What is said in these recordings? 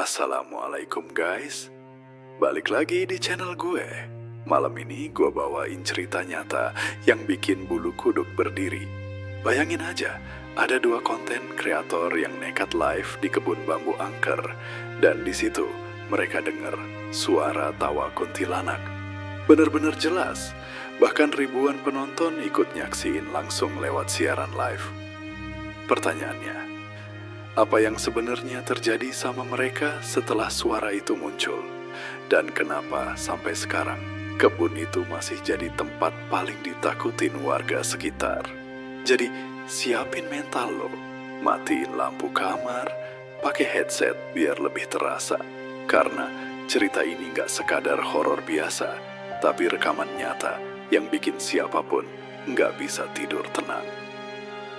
Assalamualaikum guys, balik lagi di channel gue. Malam ini gue bawain cerita nyata yang bikin bulu kuduk berdiri. Bayangin aja, ada dua konten kreator yang nekat live di kebun bambu angker. Dan di situ mereka dengar suara tawa kuntilanak. Bener-bener jelas, bahkan ribuan penonton ikut nyaksiin langsung lewat siaran live. Pertanyaannya, apa yang sebenarnya terjadi sama mereka setelah suara itu muncul? Dan kenapa sampai sekarang kebun itu masih jadi tempat paling ditakutin warga sekitar? Jadi siapin mental lo, matiin lampu kamar, pakai headset biar lebih terasa. Karena cerita ini gak sekadar horor biasa, tapi rekaman nyata yang bikin siapapun gak bisa tidur tenang.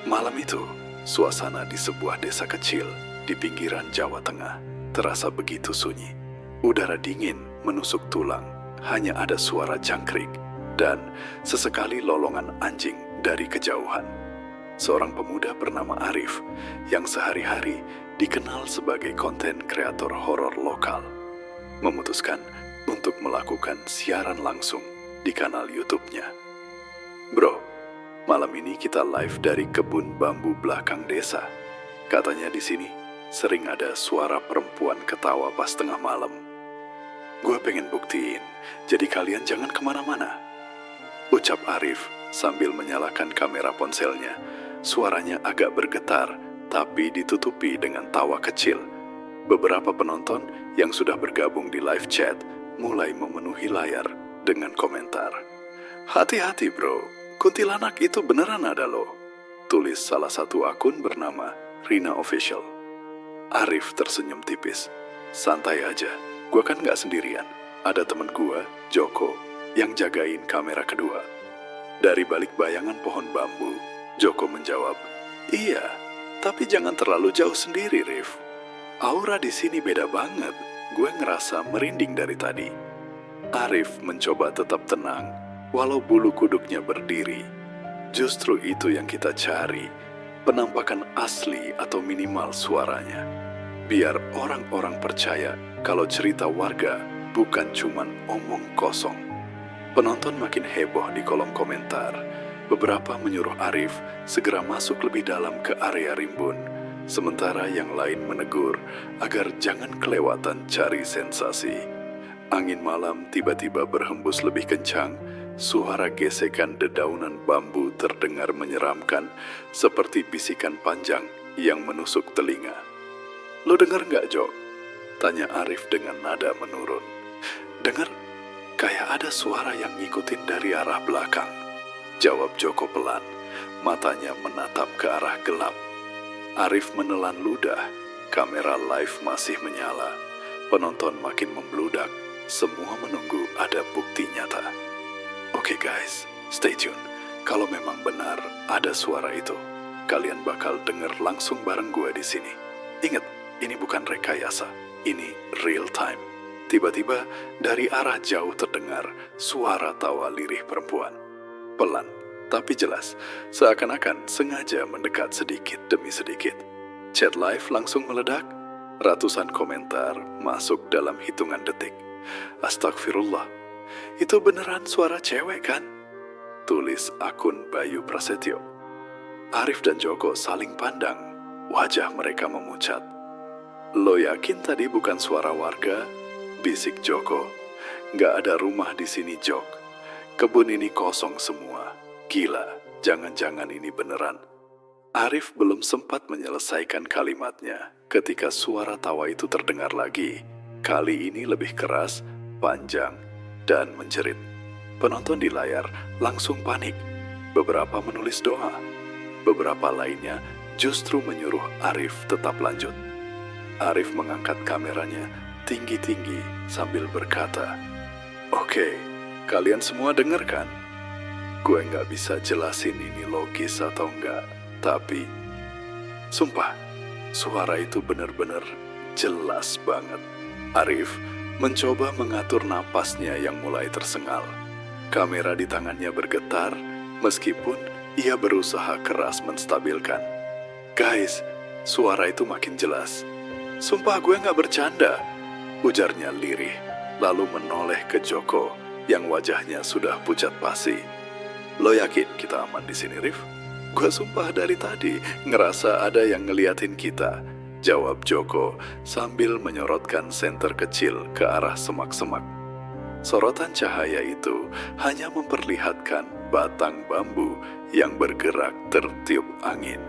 Malam itu, suasana di sebuah desa kecil di pinggiran Jawa Tengah terasa begitu sunyi. Udara dingin menusuk tulang, hanya ada suara jangkrik dan sesekali lolongan anjing dari kejauhan. Seorang pemuda bernama Arif yang sehari-hari dikenal sebagai konten kreator horor lokal memutuskan untuk melakukan siaran langsung di kanal YouTube-nya. Bro, malam ini kita live dari kebun bambu belakang desa. Katanya di sini sering ada suara perempuan ketawa pas tengah malam. Gue pengen buktiin, jadi kalian jangan kemana-mana. Ucap Arif sambil menyalakan kamera ponselnya. Suaranya agak bergetar, tapi ditutupi dengan tawa kecil. Beberapa penonton yang sudah bergabung di live chat mulai memenuhi layar dengan komentar. Hati-hati bro, kuntilanak itu beneran ada loh, tulis salah satu akun bernama Rina Official. Arif tersenyum tipis. Santai aja, gue kan gak sendirian. Ada temen gue, Joko, yang jagain kamera kedua. Dari balik bayangan pohon bambu, Joko menjawab, iya, tapi jangan terlalu jauh sendiri, Rif. Aura di sini beda banget, gue ngerasa merinding dari tadi. Arif mencoba tetap tenang, walau bulu kuduknya berdiri. Justru itu yang kita cari, penampakan asli atau minimal suaranya. Biar orang-orang percaya kalau cerita warga bukan cuman omong kosong. Penonton makin heboh di kolom komentar. Beberapa menyuruh Arif segera masuk lebih dalam ke area rimbun. Sementara yang lain menegur agar jangan kelewatan cari sensasi. Angin malam tiba-tiba berhembus lebih kencang. Suara gesekan dedaunan bambu terdengar menyeramkan, seperti bisikan panjang yang menusuk telinga. Lo denger nggak, Jok? Tanya Arif dengan nada menurun. Dengar, kayak ada suara yang ngikutin dari arah belakang. Jawab Joko pelan, matanya menatap ke arah gelap. Arif menelan ludah, kamera live masih menyala. Penonton makin membludak, semua menunggu ada bukti nyata. Oke guys, stay tune. Kalau memang benar ada suara itu, kalian bakal denger langsung bareng gue di sini. Ingat, ini bukan rekayasa, ini real time. Tiba-tiba dari arah jauh terdengar suara tawa lirih perempuan. Pelan, tapi jelas, seakan-akan sengaja mendekat sedikit demi sedikit. Chat live langsung meledak, ratusan komentar masuk dalam hitungan detik. Astagfirullah, itu beneran suara cewek kan? Tulis akun Bayu Prasetyo. Arif dan Joko saling pandang, wajah mereka memucat. Lo yakin tadi bukan suara warga? Bisik Joko. Gak ada rumah di sini, Jok. Kebun ini kosong semua. Gila, jangan-jangan ini beneran. Arif belum sempat menyelesaikan kalimatnya ketika suara tawa itu terdengar lagi. Kali ini lebih keras, panjang, dan menjerit. Penonton di layar langsung panik. Beberapa menulis doa. Beberapa lainnya justru menyuruh Arif tetap lanjut. Arif mengangkat kameranya tinggi-tinggi sambil berkata, "Oke, kalian semua dengar kan? Gue nggak bisa jelasin ini logis atau enggak, tapi sumpah, suara itu benar-benar jelas banget." Arif mencoba mengatur napasnya yang mulai tersengal. Kamera di tangannya bergetar, meskipun ia berusaha keras menstabilkan. Guys, suara itu makin jelas. Sumpah gue nggak bercanda, ujarnya lirih, lalu menoleh ke Joko yang wajahnya sudah pucat pasi. Lo yakin kita aman di sini, Rif? Gue sumpah dari tadi ngerasa ada yang ngeliatin kita, jawab Joko sambil menyorotkan senter kecil ke arah semak-semak. Sorotan cahaya itu hanya memperlihatkan batang bambu yang bergerak tertiup angin.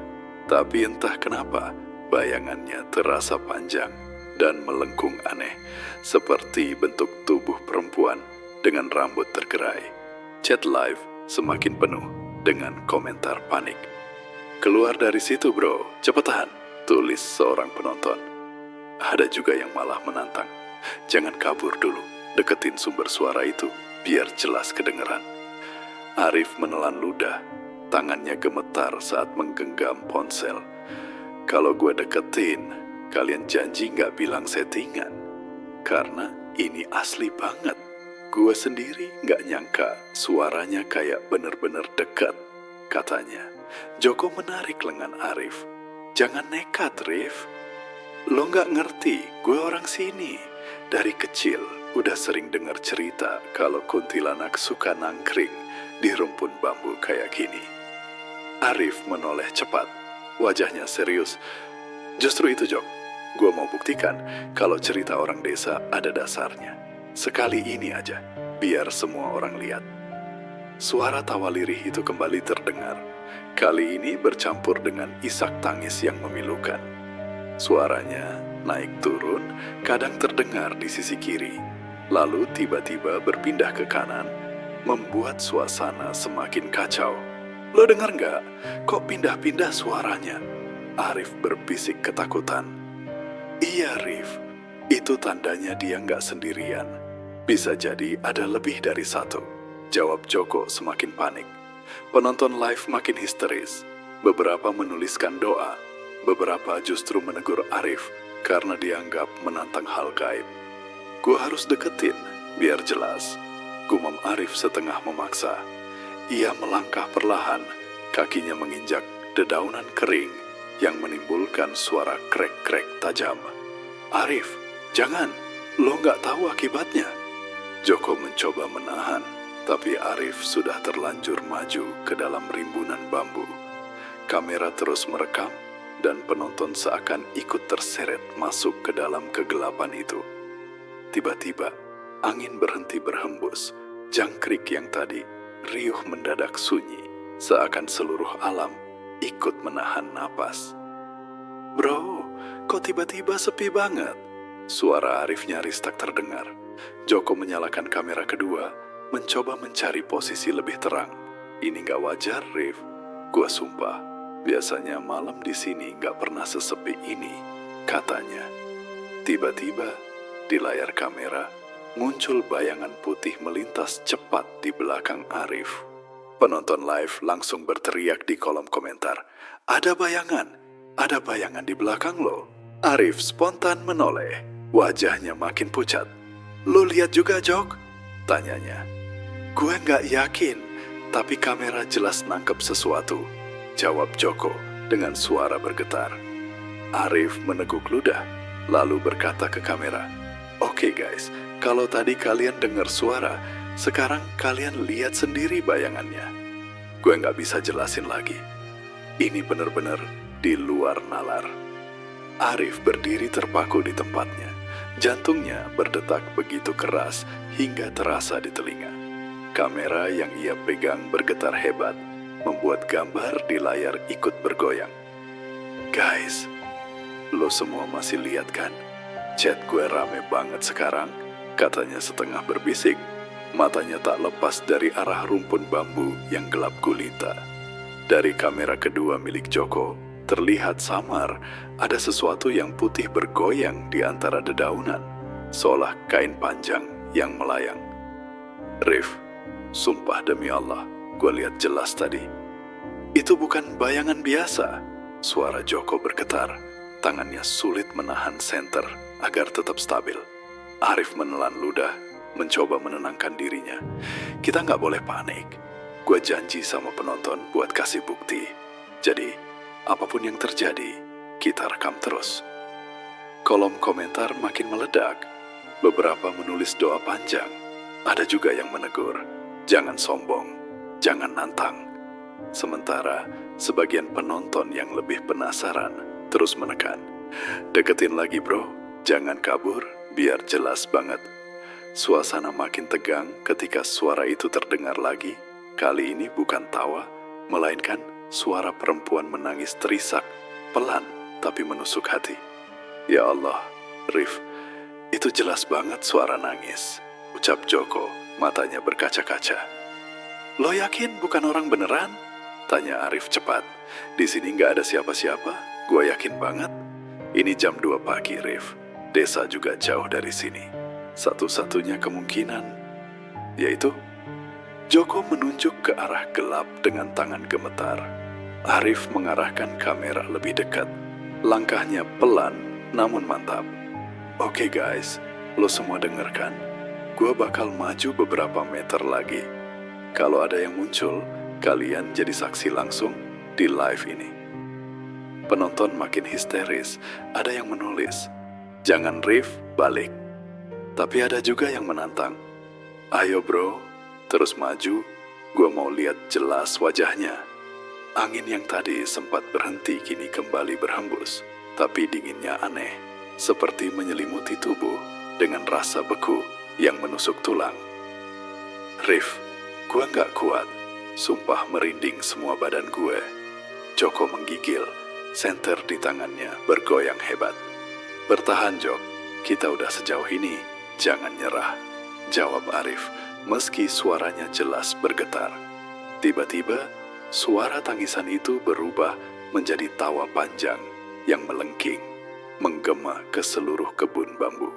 Tapi entah kenapa, bayangannya terasa panjang dan melengkung aneh, seperti bentuk tubuh perempuan dengan rambut tergerai. Chat live semakin penuh dengan komentar panik. Keluar dari situ bro, cepetan, tulis seorang penonton. Ada juga yang malah menantang. Jangan kabur dulu, deketin sumber suara itu, biar jelas kedengeran. Arif menelan ludah, tangannya gemetar saat menggenggam ponsel. Kalau gue deketin, kalian janji gak bilang settingan. Karena ini asli banget. Gue sendiri gak nyangka suaranya kayak bener-bener dekat, katanya. Joko menarik lengan Arif. Jangan nekat, Rif. Lo gak ngerti, gue orang sini. Dari kecil udah sering dengar cerita kalau kuntilanak suka nangkring di rumpun bambu kayak gini. Arif menoleh cepat, wajahnya serius. Justru itu, Jok. Gue mau buktikan kalau cerita orang desa ada dasarnya. Sekali ini aja, biar semua orang lihat. Suara tawa lirih itu kembali terdengar. Kali ini bercampur dengan isak tangis yang memilukan. Suaranya naik turun, kadang terdengar di sisi kiri, lalu tiba-tiba berpindah ke kanan, membuat suasana semakin kacau. Lo dengar nggak? Kok pindah-pindah suaranya? Arif berbisik ketakutan. Iya, Rif. Itu tandanya dia nggak sendirian. Bisa jadi ada lebih dari satu, jawab Joko semakin panik. Penonton live makin histeris. Beberapa menuliskan doa, beberapa justru menegur Arif karena dianggap menantang hal gaib. Gue harus deketin, biar jelas, gumam Arif setengah memaksa. Ia melangkah perlahan, kakinya menginjak dedaunan kering yang menimbulkan suara krek-krek tajam. Arif, jangan, lo nggak tahu akibatnya. Joko mencoba menahan, tapi Arif sudah terlanjur maju ke dalam rimbunan bambu. Kamera terus merekam, dan penonton seakan ikut terseret masuk ke dalam kegelapan itu. Tiba-tiba, angin berhenti berhembus. Jangkrik yang tadi riuh mendadak sunyi, seakan seluruh alam ikut menahan napas. Bro, kok tiba-tiba sepi banget? Suara Arif nyaris tak terdengar. Joko menyalakan kamera kedua, mencoba mencari posisi lebih terang. Ini gak wajar, Rif. Gua sumpah, biasanya malam di sini gak pernah sesepi ini, katanya. Tiba-tiba, di layar kamera, muncul bayangan putih melintas cepat di belakang Arif. Penonton live langsung berteriak di kolom komentar. Ada bayangan di belakang lo. Arif spontan menoleh, wajahnya makin pucat. Lo lihat juga, Jok? Tanyanya. Gue nggak yakin, tapi kamera jelas nangkep sesuatu, jawab Joko dengan suara bergetar. Arif meneguk ludah, lalu berkata ke kamera, Oke guys, kalau tadi kalian dengar suara, sekarang kalian lihat sendiri bayangannya. Gue nggak bisa jelasin lagi. Ini benar-benar di luar nalar. Arif berdiri terpaku di tempatnya. Jantungnya berdetak begitu keras hingga terasa di telinga. Kamera yang ia pegang bergetar hebat, membuat gambar di layar ikut bergoyang. Guys, lo semua masih lihat kan? Chat gue rame banget sekarang, katanya setengah berbisik. Matanya tak lepas dari arah rumpun bambu yang gelap gulita. Dari kamera kedua milik Joko, terlihat samar ada sesuatu yang putih bergoyang di antara dedaunan, seolah kain panjang yang melayang. Rif, sumpah demi Allah, gue lihat jelas tadi. Itu bukan bayangan biasa. Suara Joko bergetar, tangannya sulit menahan senter agar tetap stabil. Arif menelan ludah, mencoba menenangkan dirinya. Kita nggak boleh panik. Gue janji sama penonton buat kasih bukti. Jadi, apapun yang terjadi, kita rekam terus. Kolom komentar makin meledak. Beberapa menulis doa panjang. Ada juga yang menegur, jangan sombong, jangan nantang. Sementara sebagian penonton yang lebih penasaran terus menekan, deketin lagi bro, jangan kabur, biar jelas banget. Suasana makin tegang ketika suara itu terdengar lagi. Kali ini bukan tawa, melainkan suara perempuan menangis terisak, pelan tapi menusuk hati. Ya Allah, Rif, itu jelas banget suara nangis, ucap Joko, matanya berkaca-kaca. Lo yakin bukan orang beneran? Tanya Arif cepat. Di sini nggak ada siapa-siapa, gue yakin banget. Ini jam 2 pagi, Rif. Desa juga jauh dari sini. Satu-satunya kemungkinan yaitu Joko menunjuk ke arah gelap dengan tangan gemetar. Arif mengarahkan kamera lebih dekat. Langkahnya pelan namun mantap. Oke guys, lo semua dengarkan. Gua bakal maju beberapa meter lagi. Kalau ada yang muncul, kalian jadi saksi langsung di live ini. Penonton makin histeris. Ada yang menulis, jangan Rif, balik. Tapi ada juga yang menantang. Ayo bro, terus maju, gue mau lihat jelas wajahnya. Angin yang tadi sempat berhenti kini kembali berhembus, tapi dinginnya aneh, seperti menyelimuti tubuh dengan rasa beku yang menusuk tulang. Rif, gue gak kuat, sumpah merinding semua badan gue. Joko menggigil, senter di tangannya bergoyang hebat. Bertahan Jok, kita udah sejauh ini, jangan nyerah, jawab Arif, meski suaranya jelas bergetar. Tiba-tiba, suara tangisan itu berubah menjadi tawa panjang yang melengking, menggema ke seluruh kebun bambu.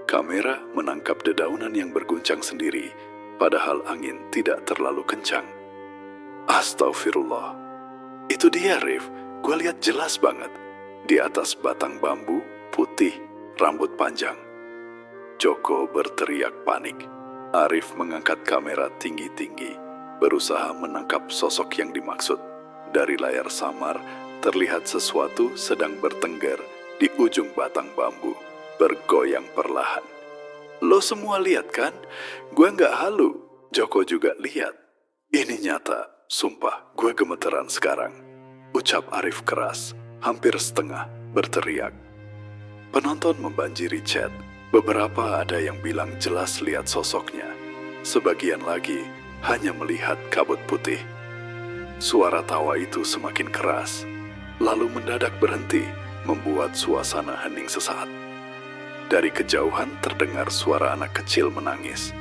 Kamera menangkap dedaunan yang berguncang sendiri, padahal angin tidak terlalu kencang. Astagfirullah. Itu dia, Rif. Gue lihat jelas banget. Di atas batang bambu, putih, rambut panjang. Joko berteriak panik. Arif mengangkat kamera tinggi-tinggi, berusaha menangkap sosok yang dimaksud. Dari layar samar, terlihat sesuatu sedang bertengger di ujung batang bambu, bergoyang perlahan. Lo semua lihat kan? Gue nggak halu. Joko juga lihat. Ini nyata, sumpah gue gemeteran sekarang. Ucap Arif keras, hampir setengah berteriak. Penonton membanjiri chat. Beberapa ada yang bilang jelas lihat sosoknya. Sebagian lagi hanya melihat kabut putih. Suara tawa itu semakin keras, lalu mendadak berhenti, membuat suasana hening sesaat. Dari kejauhan terdengar suara anak kecil menangis,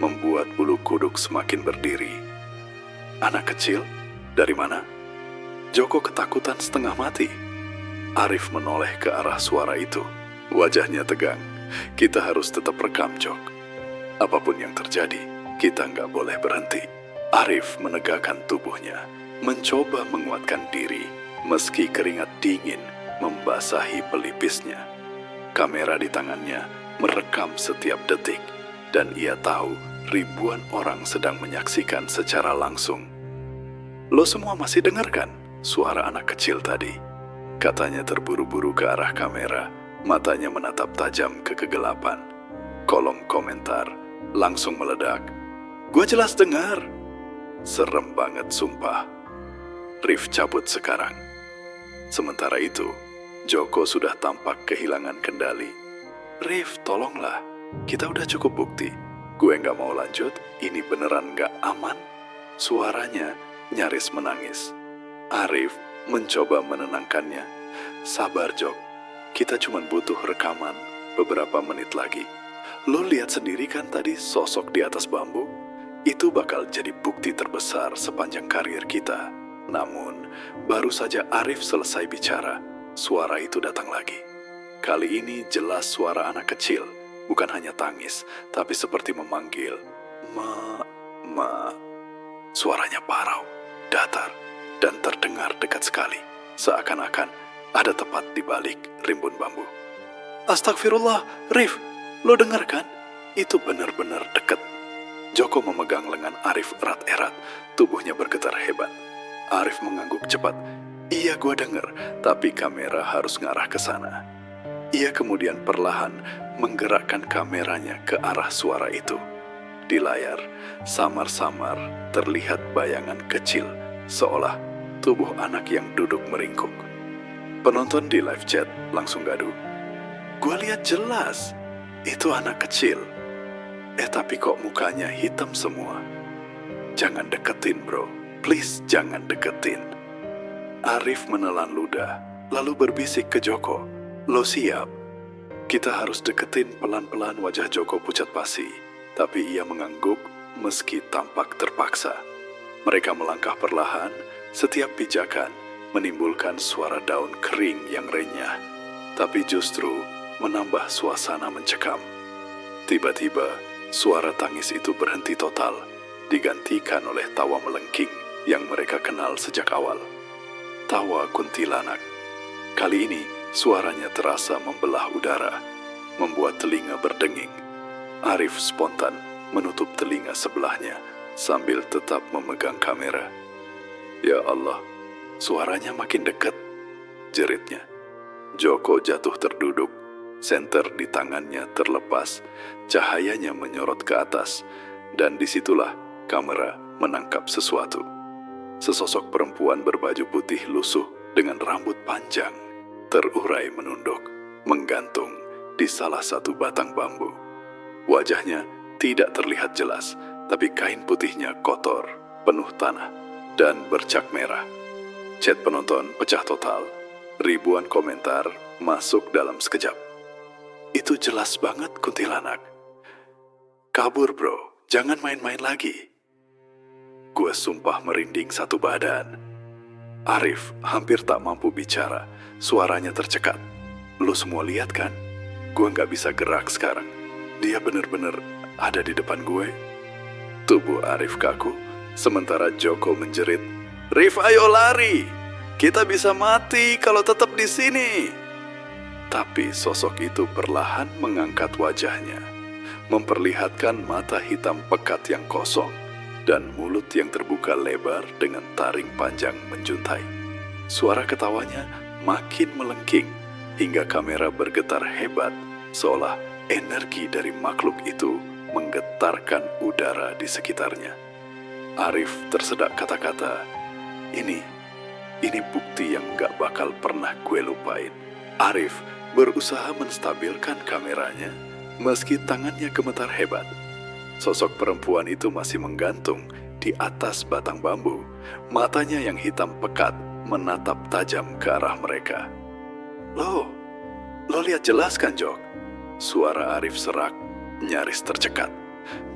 membuat bulu kuduk semakin berdiri. Anak kecil? Dari mana? Joko ketakutan setengah mati. Arif menoleh ke arah suara itu. Wajahnya tegang. Kita harus tetap rekam, Jok. Apapun yang terjadi, kita nggak boleh berhenti. Arif menegakkan tubuhnya, mencoba menguatkan diri, meski keringat dingin membasahi pelipisnya. Kamera di tangannya merekam setiap detik, dan ia tahu ribuan orang sedang menyaksikan secara langsung. Lo semua masih dengarkan suara anak kecil tadi? Katanya terburu-buru ke arah kamera, matanya menatap tajam ke kegelapan. Kolom komentar langsung meledak. Gue jelas dengar. Serem banget sumpah. Rif cabut sekarang. Sementara itu, Joko sudah tampak kehilangan kendali. Rif, tolonglah. Kita udah cukup bukti. Gue gak mau lanjut, ini beneran gak aman. Suaranya nyaris menangis. Arif mencoba menenangkannya. Sabar Jok, kita cuma butuh rekaman beberapa menit lagi. Lo lihat sendiri kan tadi sosok di atas bambu? Itu bakal jadi bukti terbesar sepanjang karir kita. Namun, baru saja Arif selesai bicara, suara itu datang lagi. Kali ini jelas suara anak kecil, bukan hanya tangis, tapi seperti memanggil, Ma. Suaranya parau, datar, dan terdengar dekat sekali, seakan-akan ada tepat di balik rimbun bambu. Astagfirullah, Rif, lo dengar kan? Itu benar-benar dekat. Joko memegang lengan Arif erat-erat, tubuhnya bergetar hebat. Arif mengangguk cepat. Iya, gue dengar, tapi kamera harus ngarah ke sana. Ia kemudian perlahan menggerakkan kameranya ke arah suara itu. Di layar, samar-samar terlihat bayangan kecil, seolah tubuh anak yang duduk meringkuk. Penonton di live chat langsung gaduh. Gua lihat jelas, itu anak kecil. Tapi kok mukanya hitam semua? Jangan deketin bro, please jangan deketin. Arif menelan ludah, lalu berbisik ke Joko. Lo siap? Kita harus deketin pelan-pelan wajah Joko pucat pasi, tapi ia mengangguk meski tampak terpaksa. Mereka melangkah perlahan, setiap pijakan menimbulkan suara daun kering yang renyah, tapi justru menambah suasana mencekam. Tiba-tiba, suara tangis itu berhenti total, digantikan oleh tawa melengking yang mereka kenal sejak awal. Tawa kuntilanak. Kali ini, suaranya terasa membelah udara, membuat telinga berdenging. Arif spontan menutup telinga sebelahnya sambil tetap memegang kamera. Ya Allah, suaranya makin dekat, jeritnya. Joko jatuh terduduk, senter di tangannya terlepas, cahayanya menyorot ke atas, dan disitulah kamera menangkap sesuatu. Sesosok perempuan berbaju putih lusuh dengan rambut panjang, terurai menunduk, menggantung di salah satu batang bambu. Wajahnya tidak terlihat jelas, tapi kain putihnya kotor, penuh tanah, dan bercak merah. Chat penonton pecah total, ribuan komentar masuk dalam sekejap. Itu jelas banget kuntilanak. Kabur bro, jangan main-main lagi. Gue sumpah merinding satu badan. Arif hampir tak mampu bicara, suaranya tercekat. Lu semua lihat kan? Gue gak bisa gerak sekarang. Dia bener-bener ada di depan gue. Tubuh Arif kaku, sementara Joko menjerit, "Rif, ayo lari! Kita bisa mati kalau tetap di sini!" Tapi sosok itu perlahan mengangkat wajahnya, memperlihatkan mata hitam pekat yang kosong dan mulut yang terbuka lebar dengan taring panjang menjuntai. Suara ketawanya makin melengking hingga kamera bergetar hebat, seolah energi dari makhluk itu menggetarkan udara di sekitarnya. Arif tersedak kata-kata, ini bukti yang gak bakal pernah gue lupain. Arif berusaha menstabilkan kameranya meski tangannya gemetar hebat. Sosok perempuan itu masih menggantung di atas batang bambu. Matanya yang hitam pekat menatap tajam ke arah mereka. Lo lihat jelas kan, Jok? Suara Arif serak, nyaris tercekat.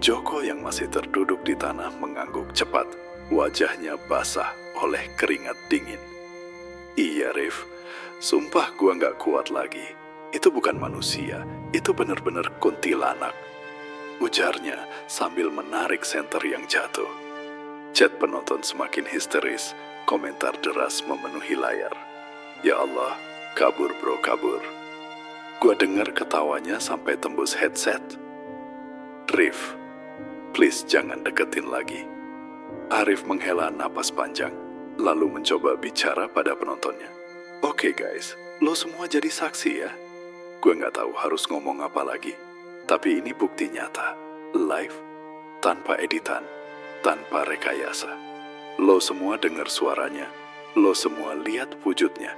Joko yang masih terduduk di tanah mengangguk cepat. Wajahnya basah oleh keringat dingin. Iya, Rif. Sumpah gua gak kuat lagi. Itu bukan manusia, itu benar-benar kuntilanak. Ujarnya sambil menarik senter yang jatuh. Chat penonton semakin histeris, komentar deras memenuhi layar. Ya Allah, kabur bro, kabur. Gua dengar ketawanya sampai tembus headset. Rif, please jangan deketin lagi. Arif menghela napas panjang, lalu mencoba bicara pada penontonnya. Oke guys, lo semua jadi saksi ya. Gue gak tahu harus ngomong apa lagi. Tapi ini bukti nyata, live, tanpa editan, tanpa rekayasa. Lo semua dengar suaranya, lo semua lihat wujudnya.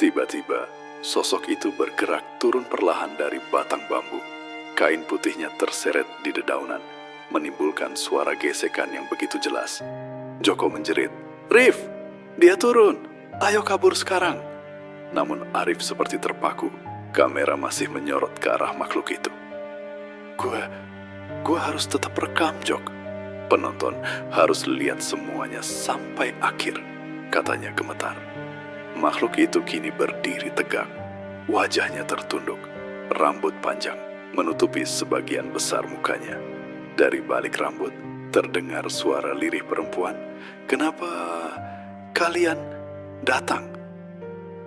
Tiba-tiba, sosok itu bergerak turun perlahan dari batang bambu. Kain putihnya terseret di dedaunan, menimbulkan suara gesekan yang begitu jelas. Joko menjerit, "Rif, dia turun, ayo kabur sekarang." Namun Arif seperti terpaku, kamera masih menyorot ke arah makhluk itu. Gue harus tetap rekam, Jok. Penonton harus lihat semuanya sampai akhir, katanya gemetar. Makhluk itu kini berdiri tegak, wajahnya tertunduk, rambut panjang menutupi sebagian besar mukanya. Dari balik rambut terdengar suara lirih perempuan, "Kenapa kalian datang?"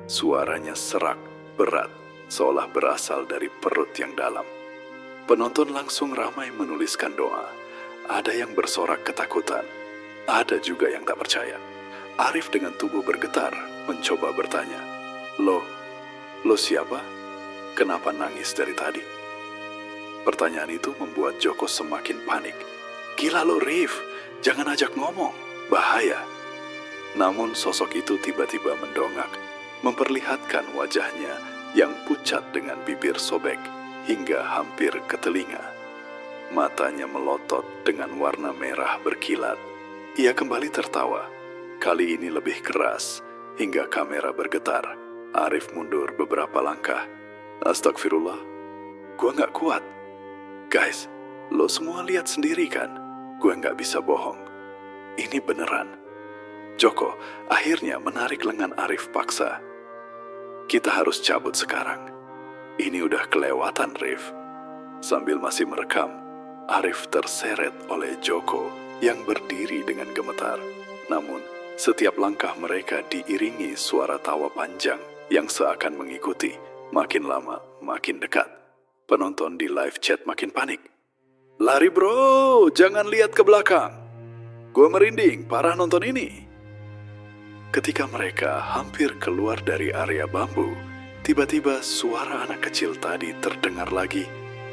Suaranya serak, berat, seolah berasal dari perut yang dalam. Penonton langsung ramai menuliskan doa. Ada yang bersorak ketakutan, ada juga yang tak percaya. Arif dengan tubuh bergetar mencoba bertanya, Lo siapa? kenapa nangis dari tadi? Pertanyaan itu membuat Joko semakin panik. Gila lo Rif, jangan ajak ngomong, bahaya. Namun sosok itu tiba-tiba mendongak, memperlihatkan wajahnya yang pucat dengan bibir sobek hingga hampir ke telinga. Matanya melotot dengan warna merah berkilat. Ia kembali tertawa, kali ini lebih keras hingga kamera bergetar. Arif mundur beberapa langkah. Astagfirullah, gua gak kuat. Guys, lo semua lihat sendiri kan? Gua gak bisa bohong. Ini beneran. Joko akhirnya menarik lengan Arif paksa. Kita harus cabut sekarang. Ini udah kelewatan, Rif. Sambil masih merekam, Arif terseret oleh Joko yang berdiri dengan gemetar. Namun, setiap langkah mereka diiringi suara tawa panjang yang seakan mengikuti. Makin lama, makin dekat. Penonton di live chat makin panik. Lari bro, jangan lihat ke belakang. Gua merinding, parah nonton ini. Ketika mereka hampir keluar dari area bambu, tiba-tiba suara anak kecil tadi terdengar lagi.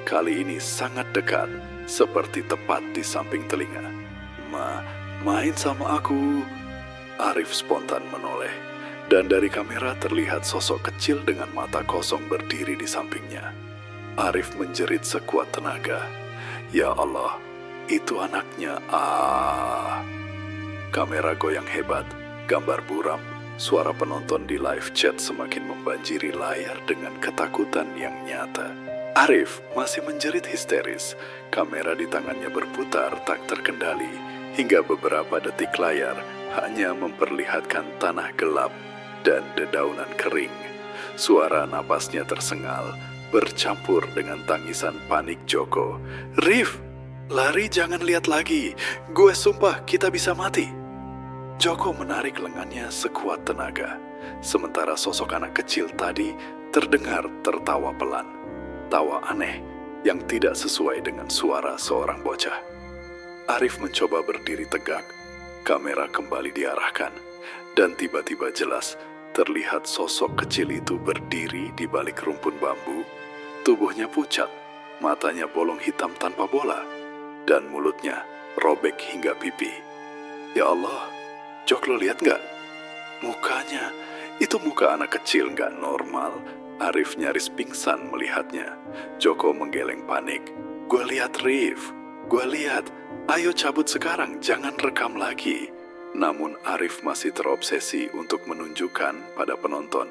Kali ini sangat dekat, seperti tepat di samping telinga. Main sama aku. Arif spontan menoleh, dan dari kamera terlihat sosok kecil dengan mata kosong berdiri di sampingnya. Arif menjerit sekuat tenaga. Ya Allah, itu anaknya. Kamera goyang hebat, gambar buram, suara penonton di live chat semakin membanjiri layar dengan ketakutan yang nyata. Arif masih menjerit histeris, kamera di tangannya berputar tak terkendali, hingga beberapa detik layar hanya memperlihatkan tanah gelap dan dedaunan kering. Suara napasnya tersengal, bercampur dengan tangisan panik Joko. Rif, lari jangan lihat lagi. Gue sumpah kita bisa mati. Joko menarik lengannya sekuat tenaga. Sementara sosok anak kecil tadi terdengar tertawa pelan. Tawa aneh yang tidak sesuai dengan suara seorang bocah. Arif mencoba berdiri tegak. Kamera kembali diarahkan. Dan tiba-tiba jelas terlihat sosok kecil itu berdiri di balik rumpun bambu. Tubuhnya pucat, matanya bolong hitam tanpa bola, dan mulutnya robek hingga pipi. Ya Allah, Jok lo lihat gak? Mukanya, itu muka anak kecil gak normal. Arif nyaris pingsan melihatnya. Joko menggeleng panik. Gue lihat Rif, gue lihat. Ayo cabut sekarang, jangan rekam lagi. Namun Arif masih terobsesi untuk menunjukkan pada penonton.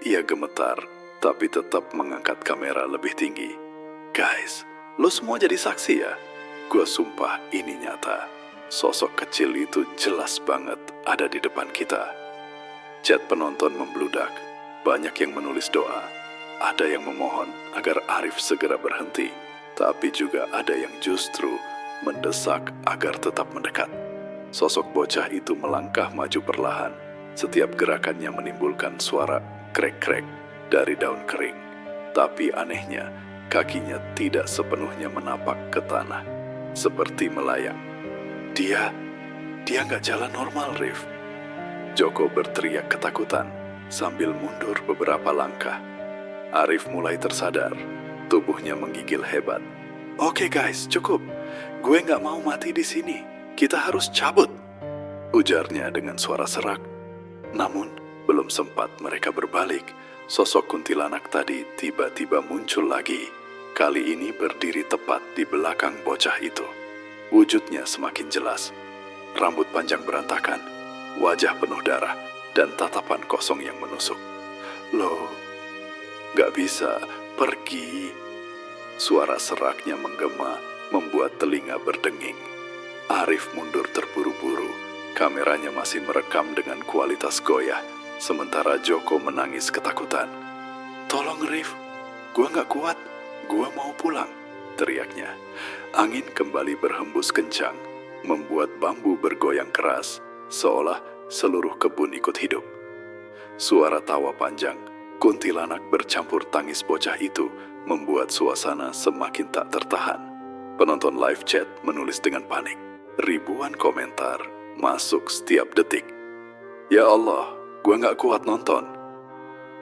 Ia gemetar, tapi tetap mengangkat kamera lebih tinggi. Guys, lo semua jadi saksi ya? Gue sumpah ini nyata. Sosok kecil itu jelas banget ada di depan kita. Chat penonton membludak. Banyak yang menulis doa. Ada yang memohon agar Arif segera berhenti. Tapi juga ada yang justru mendesak agar tetap mendekat. Sosok bocah itu melangkah maju perlahan. Setiap gerakannya menimbulkan suara krek-krek dari daun kering. Tapi anehnya, kakinya tidak sepenuhnya menapak ke tanah, seperti melayang. Dia nggak jalan normal, Rif. Joko berteriak ketakutan sambil mundur beberapa langkah. Arif mulai tersadar, tubuhnya menggigil hebat. Oke guys, cukup. Gue nggak mau mati di sini. Kita harus cabut, ujarnya dengan suara serak. Namun, belum sempat mereka berbalik, sosok kuntilanak tadi tiba-tiba muncul lagi. Kali ini berdiri tepat di belakang bocah itu. Wujudnya semakin jelas. Rambut panjang berantakan, wajah penuh darah, dan tatapan kosong yang menusuk. Loh, gak bisa pergi. Suara seraknya menggema, membuat telinga berdenging. Arif mundur terburu-buru. Kameranya masih merekam dengan kualitas goyah, sementara Joko menangis ketakutan. Tolong Rif, gua gak kuat, gua mau pulang, teriaknya. Angin kembali berhembus kencang, membuat bambu bergoyang keras, seolah seluruh kebun ikut hidup. Suara tawa panjang, kuntilanak bercampur tangis bocah itu, membuat suasana semakin tak tertahan. Penonton live chat menulis dengan panik. Ribuan komentar masuk setiap detik. Ya Allah, gua gak kuat nonton.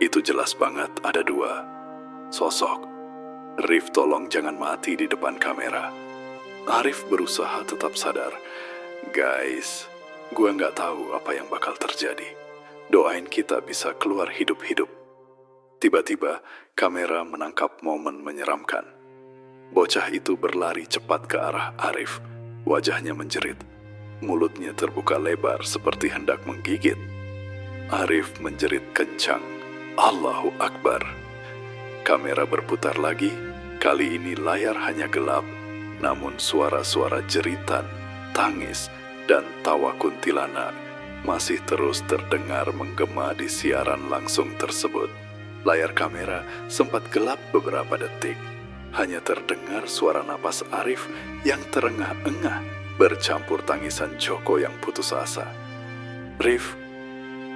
Itu jelas banget ada dua. Sosok, "Rif, tolong jangan mati di depan kamera." Arif berusaha tetap sadar. "Guys, gue nggak tahu apa yang bakal terjadi. Doain kita bisa keluar hidup-hidup." Tiba-tiba, kamera menangkap momen menyeramkan. Bocah itu berlari cepat ke arah Arif. Wajahnya menjerit. Mulutnya terbuka lebar seperti hendak menggigit. Arif menjerit kencang. Allahu Akbar. Kamera berputar lagi. Kali ini layar hanya gelap. Namun suara-suara jeritan, tangis, dan tawa kuntilanak masih terus terdengar menggema di siaran langsung tersebut. Layar kamera sempat gelap beberapa detik. Hanya terdengar suara napas Arif yang terengah-engah bercampur tangisan Joko yang putus asa. "Rif,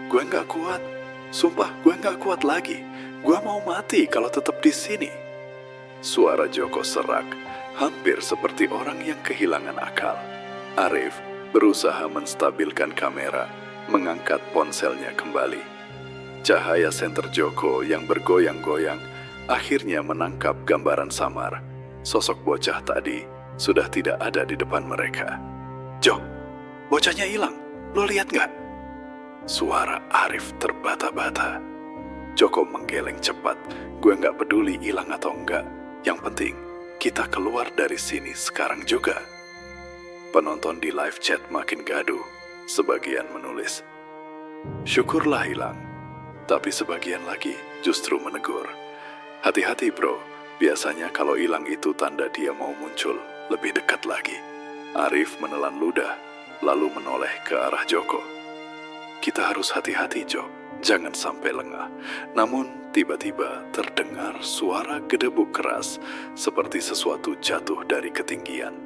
gue nggak kuat. Sumpah, gue nggak kuat lagi. Gue mau mati kalau tetap di sini." Suara Joko serak, hampir seperti orang yang kehilangan akal. Arif berusaha menstabilkan kamera, mengangkat ponselnya kembali. Cahaya senter Joko yang bergoyang-goyang akhirnya menangkap gambaran samar. Sosok bocah tadi sudah tidak ada di depan mereka. "Jok, bocahnya hilang. Lo lihat nggak?" Suara Arif terbata-bata. Joko menggeleng cepat. "Gue nggak peduli hilang atau enggak. Yang penting, kita keluar dari sini sekarang juga." Penonton di live chat makin gaduh. Sebagian menulis, "Syukurlah hilang." Tapi sebagian lagi justru menegur, "Hati-hati bro, biasanya kalau hilang itu tanda dia mau muncul lebih dekat lagi." Arif menelan ludah, lalu menoleh ke arah Joko. "Kita harus hati-hati, Jok. Jangan sampai lengah." Namun tiba-tiba terdengar suara gedebuk keras seperti sesuatu jatuh dari ketinggian.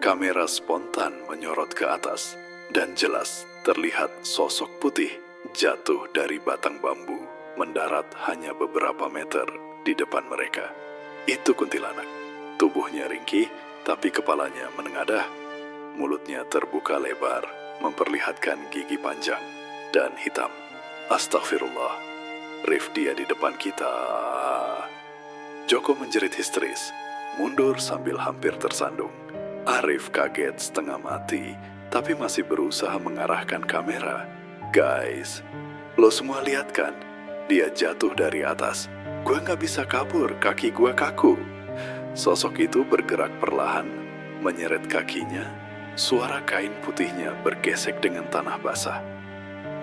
Kamera spontan menyorot ke atas dan jelas terlihat sosok putih jatuh dari batang bambu, mendarat hanya beberapa meter di depan mereka. Itu kuntilanak. Tubuhnya ringkih, tapi kepalanya menengadah. Mulutnya terbuka lebar, memperlihatkan gigi panjang dan hitam. "Astagfirullah, Rif, dia di depan kita." Joko menjerit histeris, mundur sambil hampir tersandung. Arif kaget setengah mati, tapi masih berusaha mengarahkan kamera. "Guys, lo semua lihat kan? Dia jatuh dari atas. Gue nggak bisa kabur, kaki gue kaku." Sosok itu bergerak perlahan, menyeret kakinya. Suara kain putihnya bergesek dengan tanah basah.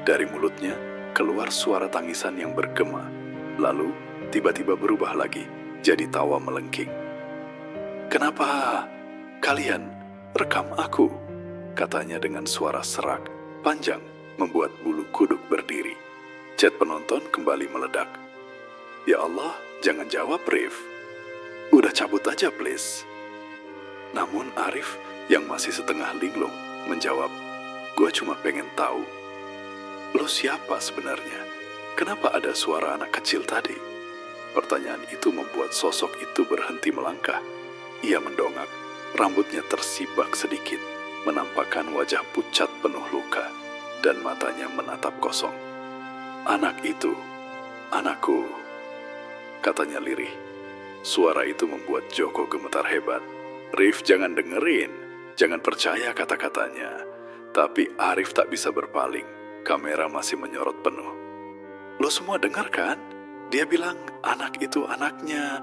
Dari mulutnya keluar suara tangisan yang bergema, lalu tiba-tiba berubah lagi jadi tawa melengking. "Kenapa kalian rekam aku?" katanya dengan suara serak, panjang, membuat bulu kuduk berdiri. Chat penonton kembali meledak. "Ya Allah, jangan jawab Rif. Udah cabut aja please." Namun Arif yang masih setengah linglung menjawab, "Gue cuma pengen tahu, lo siapa sebenarnya? Kenapa ada suara anak kecil tadi?" Pertanyaan itu membuat sosok itu berhenti melangkah. Ia mendongak, rambutnya tersibak sedikit, menampakkan wajah pucat penuh luka, dan matanya menatap kosong. "Anak itu, anakku," katanya lirih. Suara itu membuat Joko gemetar hebat. "Rif, jangan dengerin, jangan percaya kata-katanya." Tapi Arif tak bisa berpaling, kamera masih menyorot penuh. "Lo semua dengar kan? Dia bilang anak itu anaknya."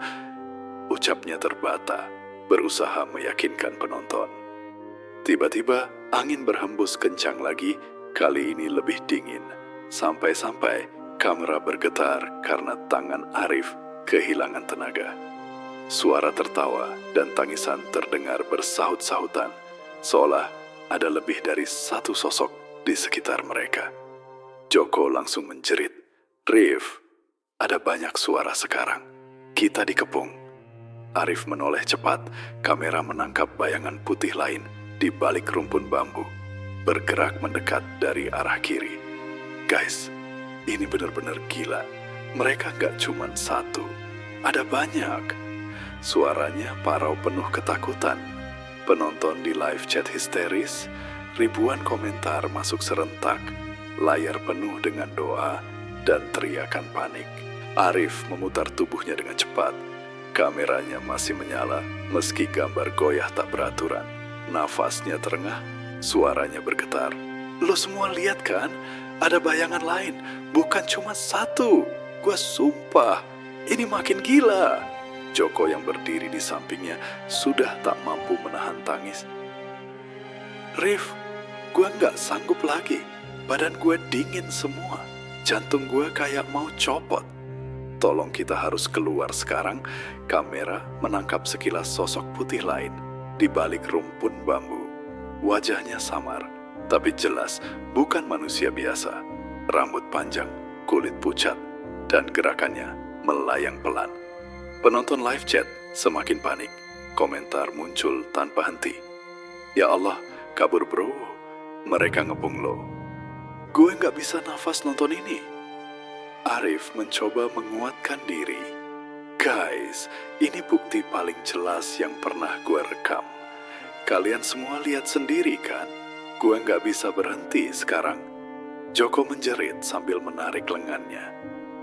Ucapnya terbata, berusaha meyakinkan penonton. Tiba-tiba angin berhembus kencang lagi, kali ini lebih dingin. Sampai-sampai kamera bergetar karena tangan Arif kehilangan tenaga. Suara tertawa dan tangisan terdengar bersahut-sahutan, seolah ada lebih dari satu sosok di sekitar mereka. Joko langsung menjerit, "Rif, ada banyak suara sekarang. Kita dikepung." Arif menoleh cepat, kamera menangkap bayangan putih lain di balik rumpun bambu, bergerak mendekat dari arah kiri. Guys, ini benar-benar gila. Mereka gak cuma satu, ada banyak. Suaranya parau penuh ketakutan. Penonton di live chat histeris, ribuan komentar masuk serentak, layar penuh dengan doa dan teriakan panik. Arif memutar tubuhnya dengan cepat. Kameranya masih menyala meski gambar goyah tak beraturan. Nafasnya terengah, suaranya bergetar. Lo semua lihat kan? Ada bayangan lain, bukan cuma satu. Gua sumpah, ini makin gila. Joko yang berdiri di sampingnya sudah tak mampu menahan tangis. Rif, gua nggak sanggup lagi. Badan gua dingin semua. Jantung gua kayak mau copot. Tolong, kita harus keluar sekarang. Kamera menangkap sekilas sosok putih lain di balik rumpun bambu. Wajahnya samar, tapi jelas bukan manusia biasa. Rambut panjang, kulit pucat, dan gerakannya melayang pelan. Penonton live chat semakin panik. Komentar muncul tanpa henti. Ya Allah, kabur bro. Mereka ngepung lo. Gue nggak bisa nafas nonton ini. Arif mencoba menguatkan diri. Guys, ini bukti paling jelas yang pernah gue rekam. Kalian semua lihat sendiri kan? Gue nggak bisa berhenti sekarang. Joko menjerit sambil menarik lengannya.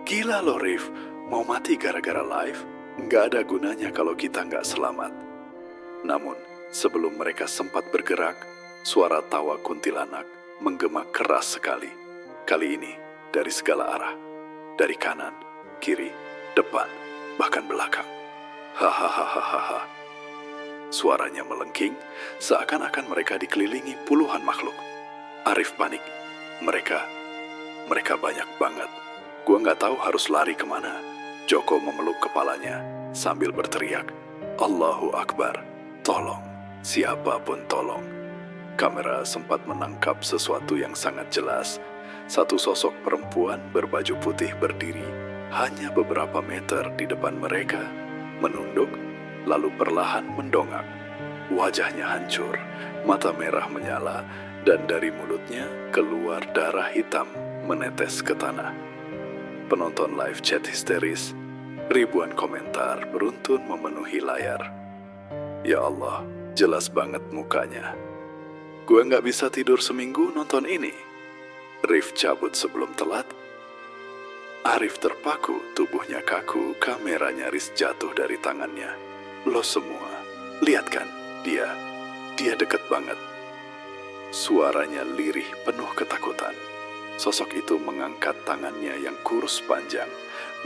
Gila lo Rif, mau mati gara-gara live? Nggak ada gunanya kalau kita nggak selamat. Namun, sebelum mereka sempat bergerak, suara tawa kuntilanak menggema keras sekali. Kali ini dari segala arah. Dari kanan, kiri, depan, bahkan belakang. Hahaha. Suaranya melengking, seakan-akan mereka dikelilingi puluhan makhluk. Arif panik. Mereka banyak banget. Gua nggak tahu harus lari kemana. Joko memeluk kepalanya sambil berteriak, Allahu Akbar, tolong, siapapun tolong. Kamera sempat menangkap sesuatu yang sangat jelas. Satu sosok perempuan berbaju putih berdiri hanya beberapa meter di depan mereka, menunduk, lalu perlahan mendongak. Wajahnya hancur, mata merah menyala, dan dari mulutnya keluar darah hitam menetes ke tanah. Penonton live chat histeris, ribuan komentar beruntun memenuhi layar. Ya Allah, jelas banget mukanya. Gue nggak bisa tidur seminggu nonton ini. Rif cabut sebelum telat. Arif terpaku, tubuhnya kaku, kamera nyaris jatuh dari tangannya. Lo semua, lihat kan, dia deket banget. Suaranya lirih penuh ketakutan. Sosok itu mengangkat tangannya yang kurus panjang,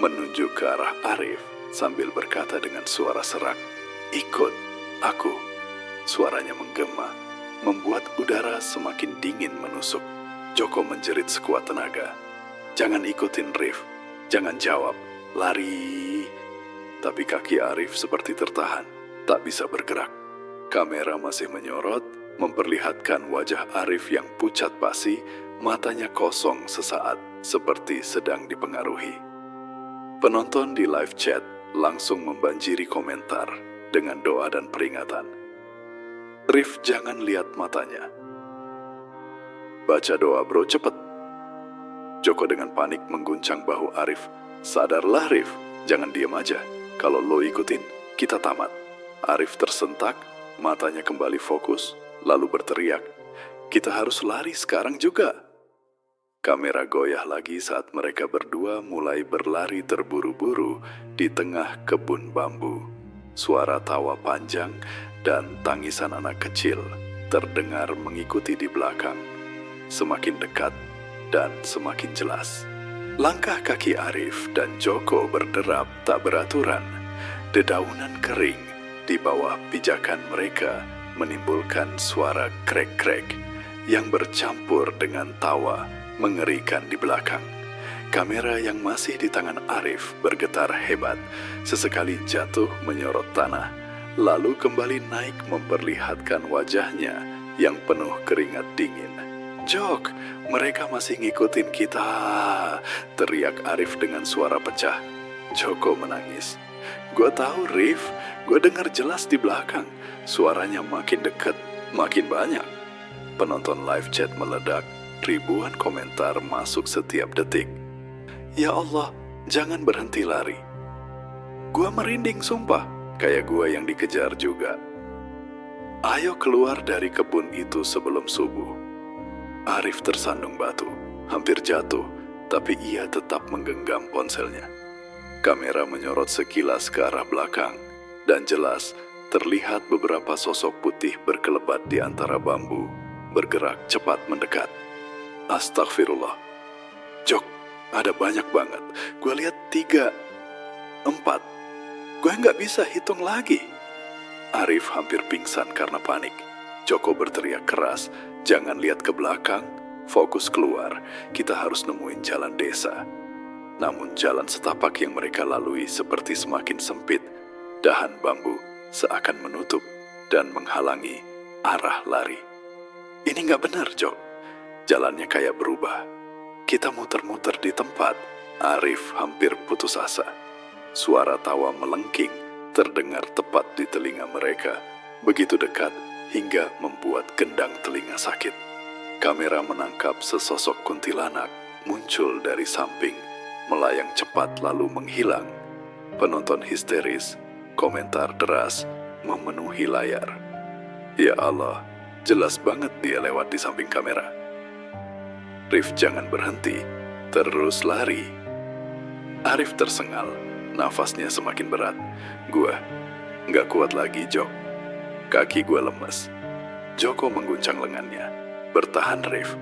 menunjuk ke arah Arif sambil berkata dengan suara serak, ikut aku. Suaranya menggema, membuat udara semakin dingin menusuk. Joko menjerit sekuat tenaga. Jangan ikutin Rif, jangan jawab, lari. Tapi kaki Arif seperti tertahan, tak bisa bergerak. Kamera masih menyorot, memperlihatkan wajah Arif yang pucat pasi, matanya kosong sesaat, seperti sedang dipengaruhi. Penonton di live chat langsung membanjiri komentar dengan doa dan peringatan. Rif, jangan lihat matanya. Baca doa bro, cepet. Joko dengan panik mengguncang bahu Arif. Sadarlah Rif, jangan diam aja. Kalau lo ikutin, kita tamat. Arif tersentak, matanya kembali fokus, lalu berteriak, kita harus lari sekarang juga. Kamera goyah lagi saat mereka berdua mulai berlari terburu-buru di tengah kebun bambu. Suara tawa panjang dan tangisan anak kecil terdengar mengikuti di belakang. Semakin dekat dan semakin jelas. Langkah kaki Arif dan Joko berderap tak beraturan. Dedaunan kering di bawah pijakan mereka menimbulkan suara krek-krek yang bercampur dengan tawa mengerikan di belakang. Kamera yang masih di tangan Arif bergetar hebat, sesekali jatuh menyorot tanah, lalu kembali naik memperlihatkan wajahnya yang penuh keringat dingin. Jok, mereka masih ngikutin kita, teriak Arif dengan suara pecah. Joko menangis. Gua tahu Rif, gua dengar jelas di belakang. Suaranya makin dekat, makin banyak. Penonton live chat meledak, ribuan komentar masuk setiap detik. Ya Allah, jangan berhenti lari. Gua merinding sumpah, kayak gua yang dikejar juga. Ayo keluar dari kebun itu sebelum subuh. Arif tersandung batu, hampir jatuh, tapi ia tetap menggenggam ponselnya. Kamera menyorot sekilas ke arah belakang, dan jelas terlihat beberapa sosok putih berkelebat di antara bambu, bergerak cepat mendekat. Astagfirullah. Jok, ada banyak banget. Gue lihat 3, 4. Gue nggak bisa hitung lagi. Arif hampir pingsan karena panik. Joko berteriak keras, jangan lihat ke belakang, fokus keluar. Kita harus nemuin jalan desa. Namun jalan setapak yang mereka lalui seperti semakin sempit. Dahan bambu seakan menutup dan menghalangi arah lari. Ini nggak benar, Jok. Jalannya kayak berubah. Kita muter-muter di tempat. Arif hampir putus asa. Suara tawa melengking terdengar tepat di telinga mereka. Begitu dekat hingga membuat gendang telinga sakit. Kamera menangkap sesosok kuntilanak muncul dari samping, melayang cepat lalu menghilang. Penonton histeris, komentar deras memenuhi layar. Ya Allah, jelas banget dia lewat di samping kamera. Rif jangan berhenti, terus lari. Arif tersengal, nafasnya semakin berat. Gua nggak kuat lagi, Jok. Kaki gua lemes. Joko mengguncang lengannya. Bertahan, Rif.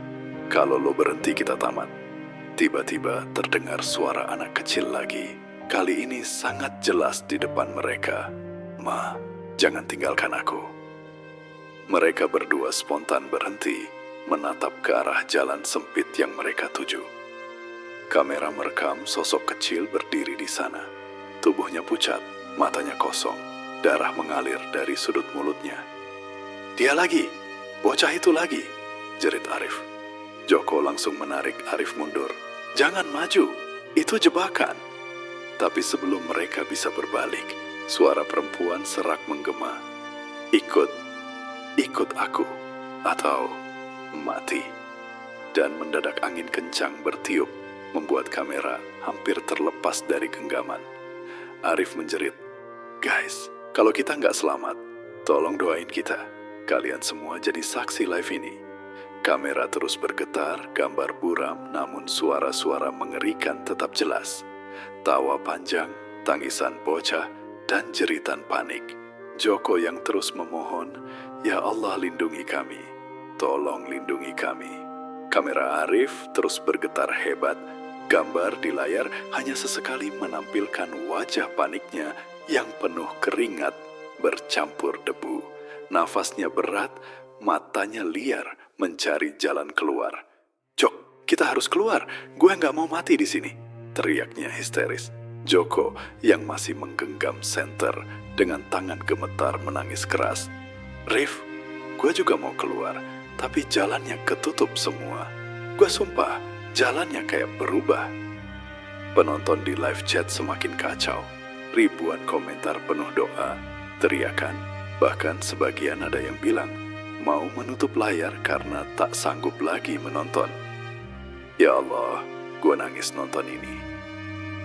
Kalau lo berhenti kita tamat. Tiba-tiba terdengar suara anak kecil lagi. Kali ini sangat jelas di depan mereka. Ma, jangan tinggalkan aku. Mereka berdua spontan berhenti, menatap ke arah jalan sempit yang mereka tuju. Kamera merekam sosok kecil berdiri di sana. Tubuhnya pucat, matanya kosong, darah mengalir dari sudut mulutnya. Dia lagi, bocah itu lagi, jerit Arif. Joko langsung menarik Arif mundur. Jangan maju, itu jebakan. Tapi sebelum mereka bisa berbalik, suara perempuan serak menggema. Ikut aku, atau mati. Dan mendadak angin kencang bertiup, membuat kamera hampir terlepas dari genggaman. Arif menjerit, guys, kalau kita nggak selamat, tolong doain kita. Kalian semua jadi saksi live ini. Kamera terus bergetar, gambar buram, namun suara-suara mengerikan tetap jelas. Tawa panjang, tangisan bocah, dan jeritan panik. Joko yang terus memohon, ya Allah lindungi kami, tolong lindungi kami. Kamera Arif terus bergetar hebat. Gambar di layar hanya sesekali menampilkan wajah paniknya yang penuh keringat bercampur debu. Nafasnya berat, matanya liar mencari jalan keluar. Jok, kita harus keluar. Gue nggak mau mati di sini, teriaknya histeris. Joko yang masih menggenggam senter dengan tangan gemetar menangis keras. Rif, gue juga mau keluar, tapi jalannya ketutup semua. Gue sumpah, jalannya kayak berubah. Penonton di live chat semakin kacau. Ribuan komentar penuh doa, teriakan. Bahkan sebagian ada yang bilang mau menutup layar karena tak sanggup lagi menonton. Ya Allah, gue nangis nonton ini.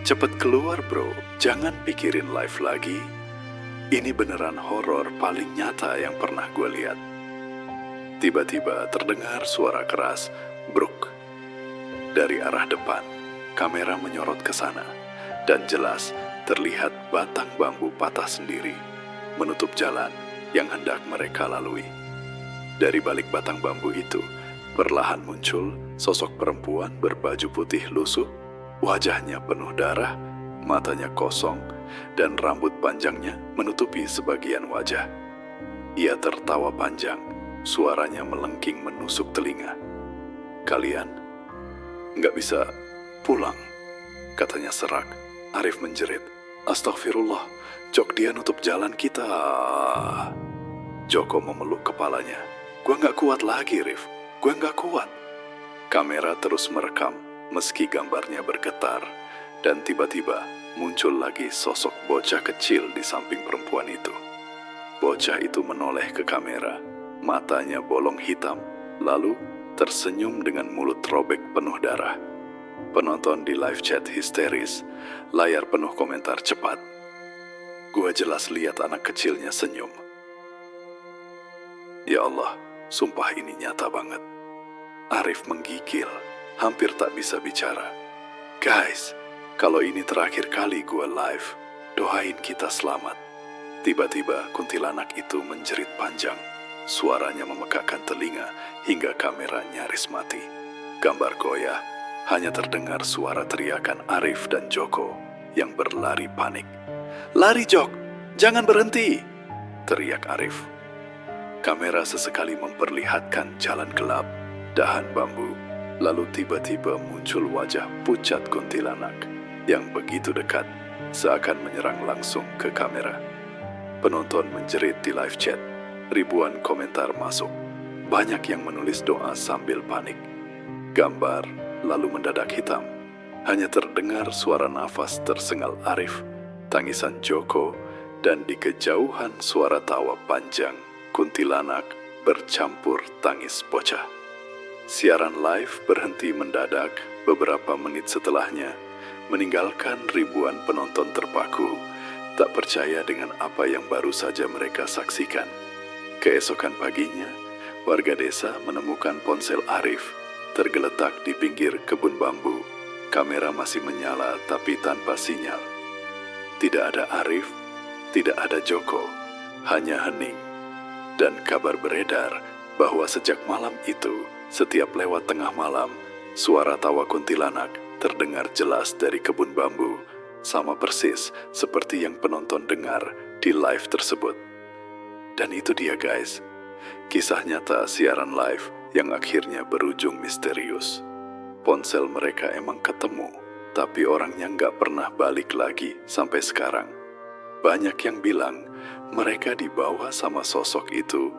Cepet keluar bro, jangan pikirin live lagi. Ini beneran horor paling nyata yang pernah gue lihat. Tiba-tiba terdengar suara keras, bruk. Dari arah depan, kamera menyorot ke sana, dan jelas terlihat batang bambu patah sendiri, menutup jalan yang hendak mereka lalui. Dari balik batang bambu itu, perlahan muncul sosok perempuan berbaju putih lusuh, wajahnya penuh darah, matanya kosong, dan rambut panjangnya menutupi sebagian wajah. Ia tertawa panjang, suaranya melengking menusuk telinga. Kalian nggak bisa pulang, katanya serak. Arif menjerit, astagfirullah, Jok, dia nutup jalan kita. Joko memeluk kepalanya. Gue nggak kuat lagi, Rif. Gue nggak kuat. Kamera terus merekam, meski gambarnya bergetar. Dan tiba-tiba muncul lagi sosok bocah kecil di samping perempuan itu. Bocah itu menoleh ke kamera, matanya bolong hitam, lalu tersenyum dengan mulut robek penuh darah. Penonton di live chat histeris, layar penuh komentar cepat. Gua jelas lihat anak kecilnya senyum. Ya Allah, sumpah ini nyata banget. Arif menggigil, hampir tak bisa bicara. Guys, Kalau ini terakhir kali gue live, doain kita selamat. Tiba-tiba kuntilanak itu menjerit panjang. Suaranya memekakkan telinga hingga kamera nyaris mati. Gambar goyah, hanya terdengar suara teriakan Arif dan Joko yang berlari panik. "Lari Jok, jangan berhenti!" teriak Arif. Kamera sesekali memperlihatkan jalan gelap, dahan bambu, lalu tiba-tiba muncul wajah pucat kuntilanak yang begitu dekat, seakan menyerang langsung ke kamera. Penonton menjerit di live chat, ribuan komentar masuk, banyak yang menulis doa sambil panik. Gambar lalu mendadak hitam, hanya terdengar suara nafas tersengal Arif, tangisan Joko, dan di kejauhan suara tawa panjang kuntilanak bercampur tangis bocah. Siaran live berhenti mendadak beberapa menit setelahnya, meninggalkan ribuan penonton terpaku, tak percaya dengan apa yang baru saja mereka saksikan. Keesokan paginya, warga desa menemukan ponsel Arif tergeletak di pinggir kebun bambu. Kamera masih menyala tapi tanpa sinyal. Tidak ada Arif, tidak ada Joko, hanya hening. Dan kabar beredar bahwa sejak malam itu, setiap lewat tengah malam, suara tawa kuntilanak terdengar jelas dari kebun bambu, sama persis seperti yang penonton dengar di live tersebut. Dan itu dia guys, kisah nyata siaran live yang akhirnya berujung misterius. Ponsel mereka emang ketemu, tapi orangnya nggak pernah balik lagi sampai sekarang. Banyak yang bilang mereka dibawa sama sosok itu.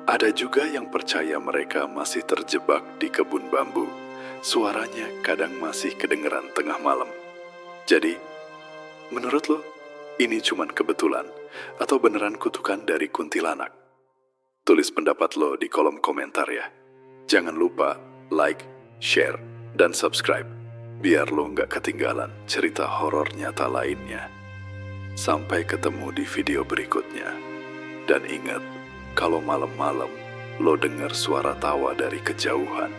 Ada juga yang percaya mereka masih terjebak di kebun bambu. Suaranya kadang masih kedengeran tengah malam. Jadi, menurut lo, ini cuman kebetulan atau beneran kutukan dari kuntilanak? Tulis pendapat lo di kolom komentar ya. Jangan lupa like, share, dan subscribe, biar lo nggak ketinggalan cerita horor nyata lainnya. Sampai ketemu di video berikutnya. Dan ingat, kalau malam-malam lo dengar suara tawa dari kejauhan,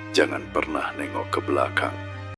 jangan pernah nengok ke belakang.